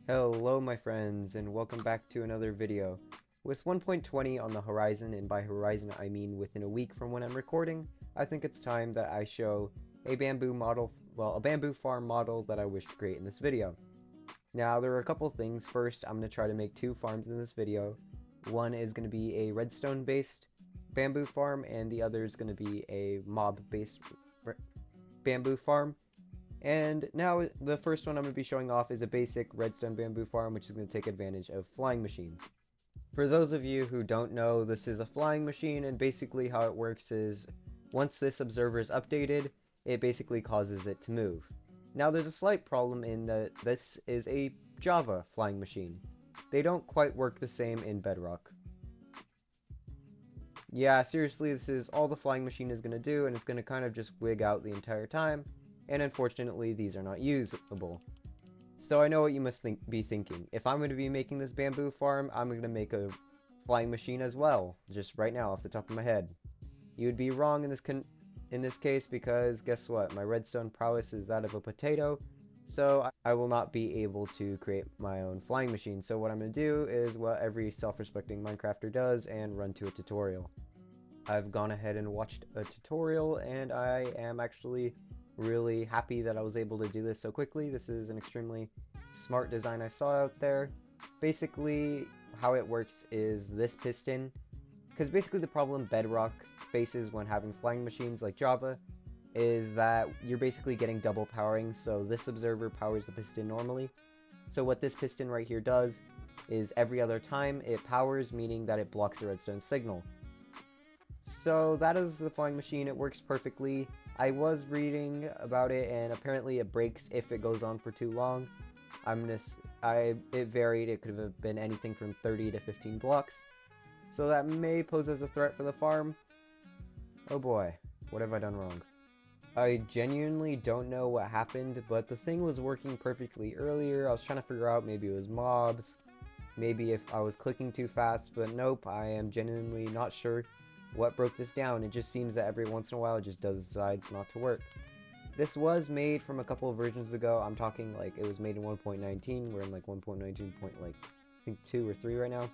Hello my friends, and welcome back to another video. With 1.20 on the horizon, and by horizon I mean within a week from when I'm recording, I think it's time that I show a bamboo model, a bamboo farm model that I wish to create in this video. Now there are a couple things. First, I'm going to try to make two farms in this video. One is going to be a redstone based bamboo farm, and the other is going to be a mob based bamboo farm. And now the first one I'm going to be showing off is a basic redstone bamboo farm, which is going to take advantage of flying machines. For those of you who don't know, this is a flying machine, and basically how it works is once this observer is updated, it basically causes it to move. Now there's a slight problem in that this is a Java flying machine. They don't quite work the same in Bedrock. Yeah, seriously, this is all the flying machine is going to do, and it's going to kind of just wig out the entire time, and unfortunately these are not usable. So I know what you must be thinking. If I'm going to be making this bamboo farm, I'm going to make a flying machine as well, just right now off the top of my head. You would be wrong in this case because guess what? My redstone prowess is that of a potato, so I will not be able to create my own flying machine. So what I'm going to do is what every self-respecting Minecrafter does and run to a tutorial. I've gone ahead and watched a tutorial, and I am actually really happy that I was able to do this so quickly. This is an extremely smart design I saw out there. Basically, how it works is this piston, because basically the problem Bedrock faces when having flying machines like Java is that you're basically getting double powering, so this observer powers the piston normally. So what this piston right here does is every other time it powers, meaning that it blocks the redstone signal. So that is the flying machine. It works perfectly. I was reading about it, and apparently it breaks if it goes on for too long. It varied. It could have been anything from 30 to 15 blocks. So that may pose as a threat for the farm. Oh boy, what have I done wrong? I genuinely don't know what happened, but the thing was working perfectly earlier. I was trying to figure out maybe it was mobs, maybe if I was clicking too fast, but nope, I am genuinely not sure what broke this down. It just seems that every once in a while it just decides not to work. This was made from a couple of versions ago. I'm talking like it was made in 1.19. We're in like 1.19 point like I think 2 or 3 right now.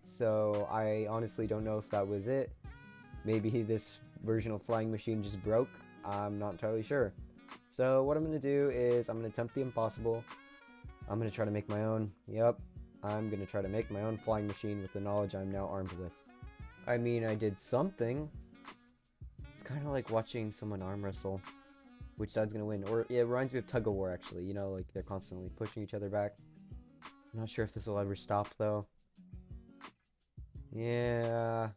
So I honestly don't know if that was it. Maybe this version of flying machine just broke. I'm not entirely sure. So what I'm going to do is I'm going to attempt the impossible. I'm going to try to make my own. Yep. I'm going to try to make my own flying machine with the knowledge I'm now armed with. I mean, I did something. It's kind of like watching someone arm wrestle. Which side's gonna win? Or yeah, it reminds me of tug of war, actually. You know, like they're constantly pushing each other back. I'm not sure if this will ever stop, though. Yeah.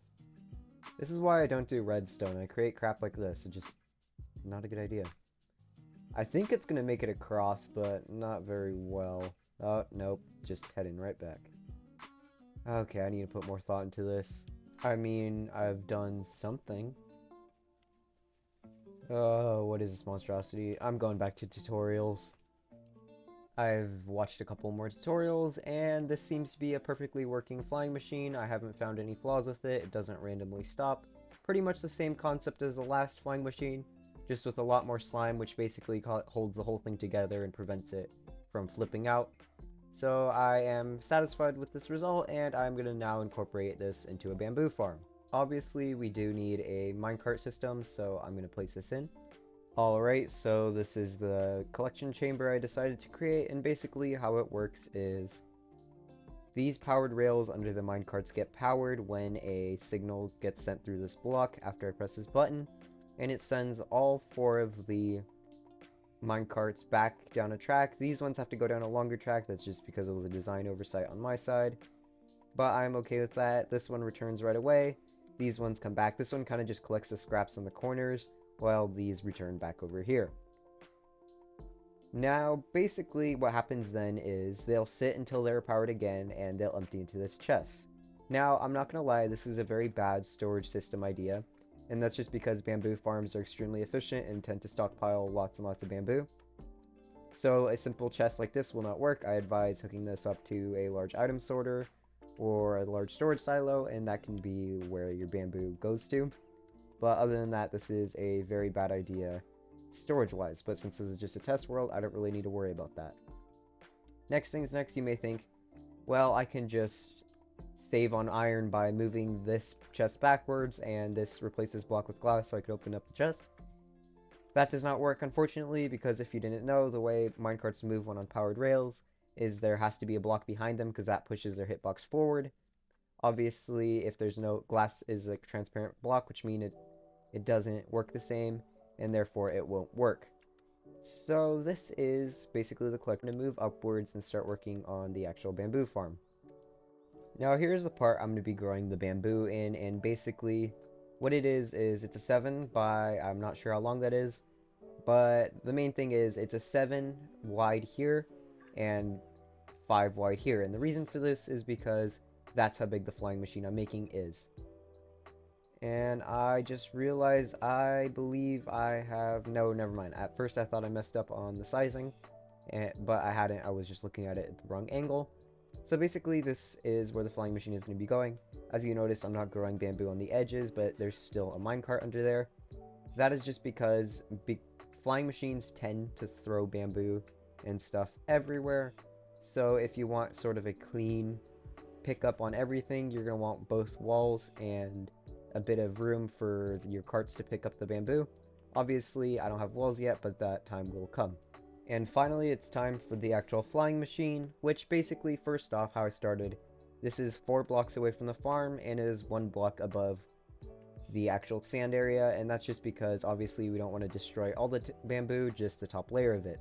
This is why I don't do redstone. I create crap like this. It's just not a good idea. I think it's gonna make it across, but not very well. Oh, nope. Just heading right back. Okay, I need to put more thought into this. I mean, I've done something. Oh, what is this monstrosity? I'm going back to tutorials. I've watched a couple more tutorials, and this seems to be a perfectly working flying machine. I haven't found any flaws with it. It doesn't randomly stop. Pretty much the same concept as the last flying machine, just with a lot more slime, which basically holds the whole thing together and prevents it from flipping out. So I am satisfied with this result, and I'm going to now incorporate this into a bamboo farm. Obviously, we do need a minecart system, so I'm going to place this in. Alright, so this is the collection chamber I decided to create, and basically how it works is these powered rails under the minecarts get powered when a signal gets sent through this block after I press this button, and it sends all 4 of the minecarts back down a track. These ones have to go down a longer track. That's just because it was a design oversight on my side, but I'm okay with that. This one returns right away. These ones come back. This one kind of just collects the scraps on the corners, while these return back over here. Now, basically what happens then is they'll sit until they're powered again, and they'll empty into this chest. Now, I'm not gonna lie, this is a very bad storage system idea, and that's just because bamboo farms are extremely efficient and tend to stockpile lots and lots of bamboo. So a simple chest like this will not work. I advise hooking this up to a large item sorter or a large storage silo, and that can be where your bamboo goes to. But other than that, this is a very bad idea storage-wise. But since this is just a test world, I don't really need to worry about that. Next things next, you may think, well, I can just save on iron by moving this chest backwards, and this replaces block with glass so I could open up the chest. That does not work, unfortunately, because if you didn't know, the way minecarts move when on powered rails is there has to be a block behind them because that pushes their hitbox forward. Obviously, if there's no glass is a transparent block, which means it doesn't work the same, and therefore it won't work. So this is basically the collector to move upwards and start working on the actual bamboo farm. Now here's the part I'm going to be growing the bamboo in, and basically what it is it's a 7 by, I'm not sure how long that is, but the main thing is it's a 7 wide here and 5 wide here, and the reason for this is because that's how big the flying machine I'm making is. And I just realized I believe I have, no, never mind. At first I thought I messed up on the sizing, but I hadn't. I was just looking at it at the wrong angle. So basically this is where the flying machine is going to be going. As you notice, I'm not growing bamboo on the edges, but there's still a minecart under there. That is just because flying machines tend to throw bamboo and stuff everywhere. So if you want sort of a clean pickup on everything, you're going to want both walls and a bit of room for your carts to pick up the bamboo. Obviously, I don't have walls yet, but that time will come. And finally, it's time for the actual flying machine, which basically, first off, how I started. This is 4 blocks away from the farm, and it is 1 block above the actual sand area, and that's just because, obviously, we don't want to destroy all the bamboo, just the top layer of it.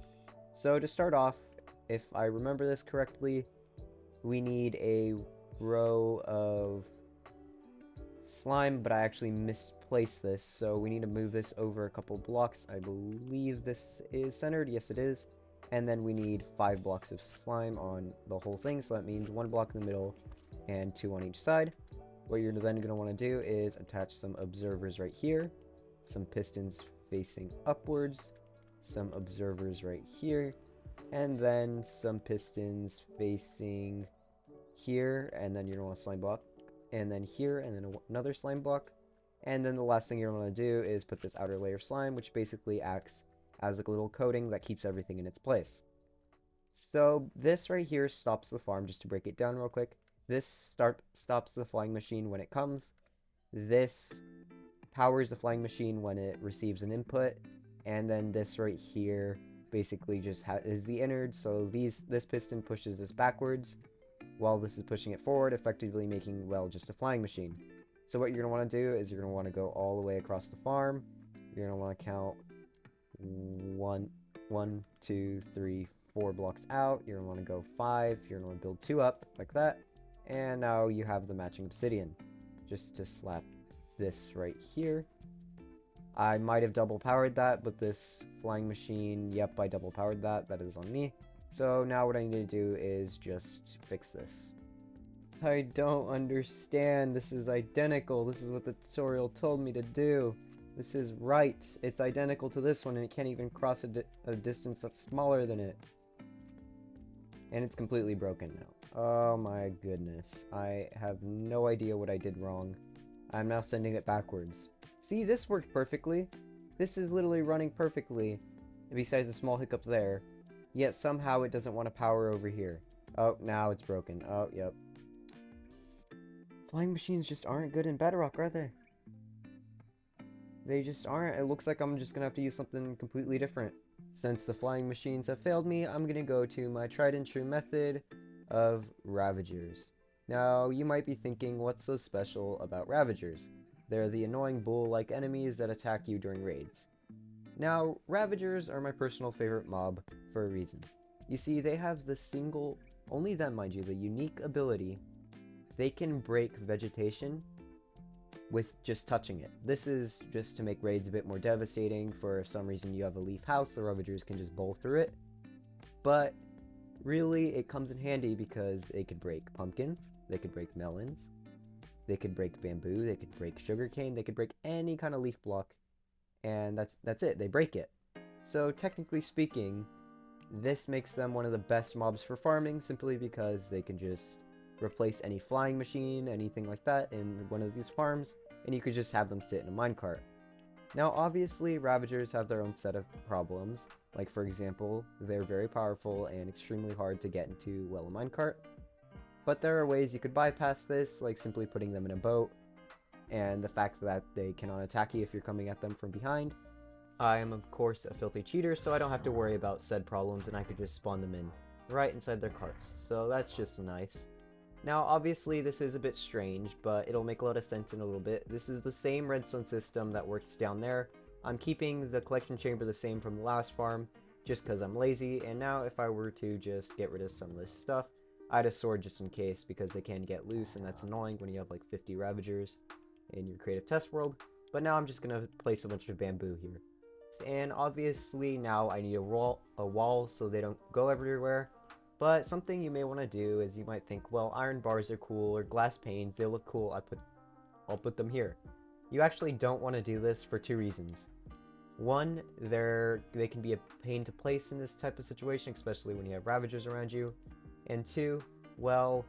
So to start off, if I remember this correctly, we need a row of slime, but I actually misplaced this, so we need to move this over a couple blocks. I believe this is centered. Yes, it is. And then we need 5 blocks of slime on the whole thing, so that means 1 block in the middle and 2 on each side. What you're then going to want to do is attach some observers right here, some pistons facing upwards, some observers right here, and then some pistons facing here, and then you're going to want a slime block, and then here, and then another slime block. And then the last thing you're going to do is put this outer layer of slime, which basically acts as a little coating that keeps everything in its place. So this right here stops the farm, just to break it down real quick. This stops the flying machine when it comes. This powers the flying machine when it receives an input. And then this right here basically just is the innards, so this piston pushes this backwards, while this is pushing it forward, effectively making, well, just a flying machine. So what you're going to want to do is you're going to want to go all the way across the farm. You're going to want to count 1, 2, 3, 4 blocks out. You're going to want to go 5. You're going to want to build 2 up, like that. And now you have the matching obsidian. Just to slap this right here. I might have double powered that, but this flying machine, yep, I double powered that. That is on me. So now what I need to do is just fix this. I don't understand. This is identical. This is what the tutorial told me to do. This is right. It's identical to this one, and it can't even cross a distance that's smaller than it. And it's completely broken now. Oh my goodness. I have no idea what I did wrong. I'm now sending it backwards. See, this worked perfectly. This is literally running perfectly, besides a small hiccup there. Yet somehow it doesn't want to power over here. Oh, now it's broken. Oh, yep. Flying machines just aren't good in Bedrock, are they? They just aren't. It looks like I'm just gonna have to use something completely different. Since the flying machines have failed me, I'm gonna go to my tried and true method of Ravagers. Now, you might be thinking, what's so special about Ravagers? They're the annoying bull-like enemies that attack you during raids. Now, Ravagers are my personal favorite mob for a reason. You see, they have the only them mind you, the unique ability, they can break vegetation with just touching it. This is just to make raids a bit more devastating. For some reason you have a leaf house, the Ravagers can just bowl through it. But really, it comes in handy because they could break pumpkins, they could break melons, they could break bamboo, they could break sugarcane, they could break any kind of leaf block. And that's it, they break it. So technically speaking, this makes them one of the best mobs for farming, simply because they can just replace any flying machine, anything like that in one of these farms, and you could just have them sit in a minecart. Now, obviously, Ravagers have their own set of problems. Like, for example, they're very powerful and extremely hard to get into, well, a minecart. But there are ways you could bypass this, like simply putting them in a boat, and the fact that they cannot attack you if you're coming at them from behind. I am, of course, a filthy cheater, so I don't have to worry about said problems, and I could just spawn them in right inside their carts. So that's just nice. Now, obviously, this is a bit strange, but it'll make a lot of sense in a little bit. This is the same redstone system that works down there. I'm keeping the collection chamber the same from the last farm, just because I'm lazy, and now if I were to just get rid of some of this stuff, I'd a sword just in case, because they can get loose, and that's annoying when you have like 50 Ravagers in your creative test world. But now I'm just going to place a bunch of bamboo here. And obviously now I need a wall so they don't go everywhere. But something you may want to do is you might think, well, iron bars are cool, or glass panes, they look cool, I'll put them here. You actually don't want to do this for two reasons. One, they can be a pain to place in this type of situation, especially when you have Ravagers around you. And two, well,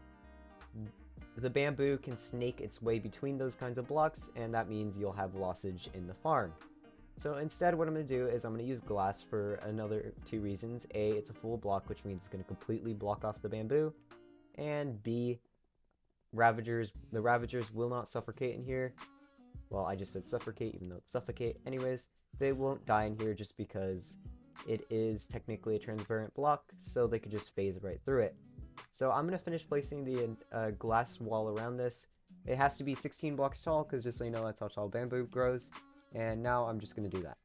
the bamboo can snake its way between those kinds of blocks, and that means you'll have lossage in the farm. So instead, what I'm going to do is I'm going to use glass for another two reasons. A, it's a full block, which means it's going to completely block off the bamboo. And B, the Ravagers will not suffocate in here. Well, I just said suffocate, even though it's suffocate. Anyways, they won't die in here just because it is technically a transparent block, so they could just phase right through it. So I'm going to finish placing the glass wall around this. It has to be 16 blocks tall, because just so you know, that's how tall bamboo grows. And now I'm just going to do that.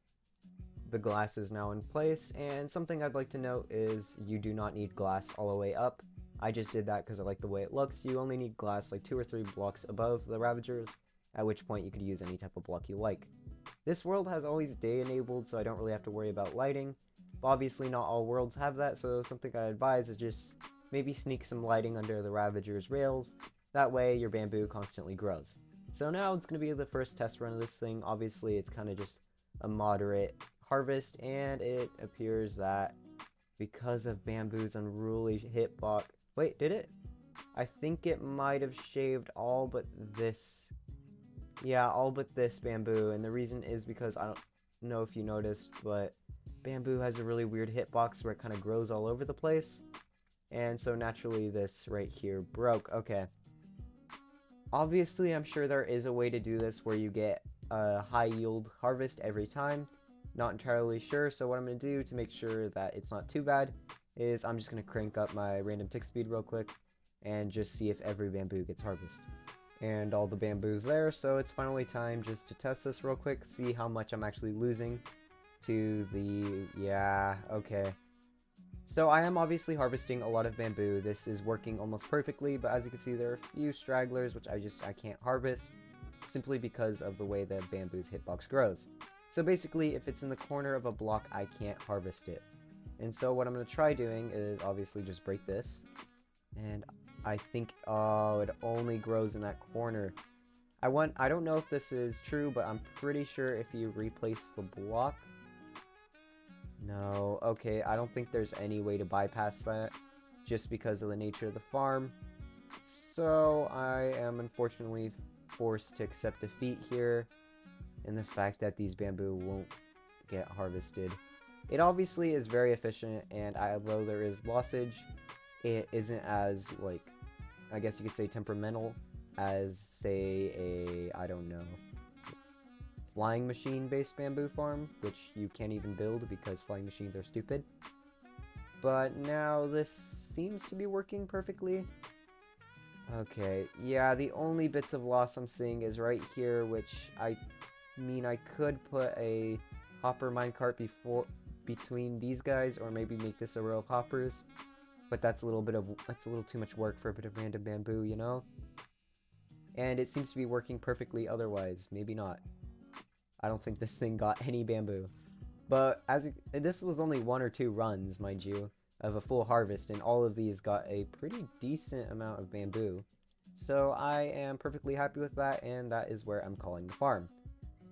The glass is now in place, and something I'd like to note is you do not need glass all the way up. I just did that because I like the way it looks. You only need glass like 2 or 3 blocks above the Ravagers, at which point you could use any type of block you like. This world has always day enabled, so I don't really have to worry about lighting. But obviously not all worlds have that, so something I advise is just maybe sneak some lighting under the Ravagers' rails. That way your bamboo constantly grows. So now it's going to be the first test run of this thing. Obviously, it's kind of just a moderate harvest, and it appears that because of bamboo's unruly hitbox... Wait, did it? I think it might have shaved all but this. Yeah, all but this bamboo, and the reason is because I don't know if you noticed, but bamboo has a really weird hitbox where it kind of grows all over the place. And so naturally this right here broke. Okay. Obviously, I'm sure there is a way to do this where you get a high yield harvest every time. Not entirely sure, so what I'm going to do to make sure that it's not too bad is I'm just going to crank up my random tick speed real quick and just see if every bamboo gets harvested. And all the bamboo's there, so it's finally time just to test this real quick, see how much I'm actually losing to the... yeah, okay. So I am obviously harvesting a lot of bamboo. This is working almost perfectly, but as you can see there are a few stragglers which I can't harvest simply because of the way that bamboo's hitbox grows. So basically, if it's in the corner of a block, I can't harvest it. And so what I'm going to try doing is obviously just break this. And I think, oh, it only grows in that corner. I don't know if this is true, but I'm pretty sure if you replace the block... No, okay, I don't think there's any way to bypass that, just because of the nature of the farm. So I am unfortunately forced to accept defeat here, and the fact that these bamboo won't get harvested. It obviously is very efficient, and although there is lossage, it isn't as, like, I guess you could say temperamental as, say, I don't know, flying machine based bamboo farm, which you can't even build because flying machines are stupid. But now this seems to be working perfectly. Okay, yeah, the only bits of loss I'm seeing is right here, which I could put a hopper minecart between these guys, or maybe make this a row of hoppers, but that's a little too much work for a bit of random bamboo, you know? And it seems to be working perfectly otherwise, maybe not. I don't think this thing got any bamboo. But this was only 1 or 2 runs, mind you, of a full harvest, and all of these got a pretty decent amount of bamboo. So I am perfectly happy with that, and that is where I'm calling the farm.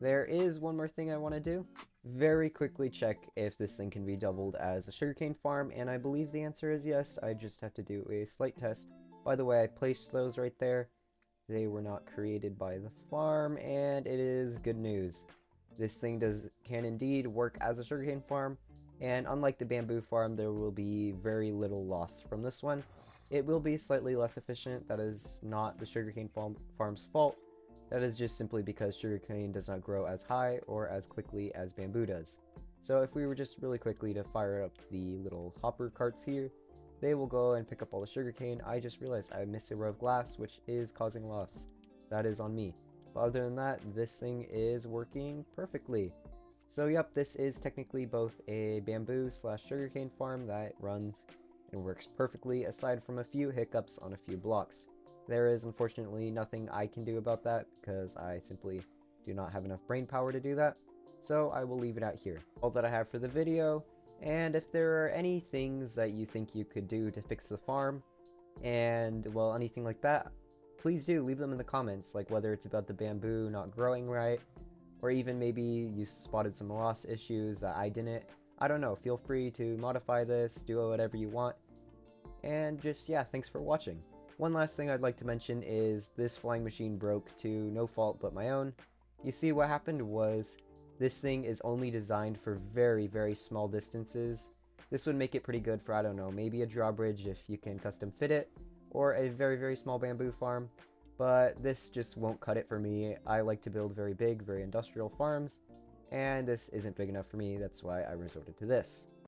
There is one more thing I want to do. Very quickly check if this thing can be doubled as a sugarcane farm, and I believe the answer is yes. I just have to do a slight test. By the way, I placed those right there. They were not created by the farm, and it is good news. This thing can indeed work as a sugarcane farm, and unlike the bamboo farm, there will be very little loss from this one. It will be slightly less efficient. That is not the sugarcane farm's fault. That is just simply because sugarcane does not grow as high or as quickly as bamboo does. So if we were just really quickly to fire up the little hopper carts here, they will go and pick up all the sugarcane. I just realized I missed a row of glass, which is causing loss. That is on me. But other than that, this thing is working perfectly. So yep, this is technically both a bamboo slash sugarcane farm that runs and works perfectly, aside from a few hiccups on a few blocks. There is unfortunately nothing I can do about that because I simply do not have enough brain power to do that. So I will leave it out here. All that I have for the video, and if there are any things that you think you could do to fix the farm, and well, anything like that, please do leave them in the comments, like whether it's about the bamboo not growing right, or even maybe you spotted some loss issues that I didn't. I don't know, feel free to modify this, do whatever you want, and just, yeah, thanks for watching. One last thing I'd like to mention is this flying machine broke to no fault but my own. You see, what happened was, this thing is only designed for very, very small distances. This would make it pretty good for, I don't know, maybe a drawbridge if you can custom fit it, or a very, very small bamboo farm, but this just won't cut it for me. I like to build very big, very industrial farms, and this isn't big enough for me. That's why I resorted to this.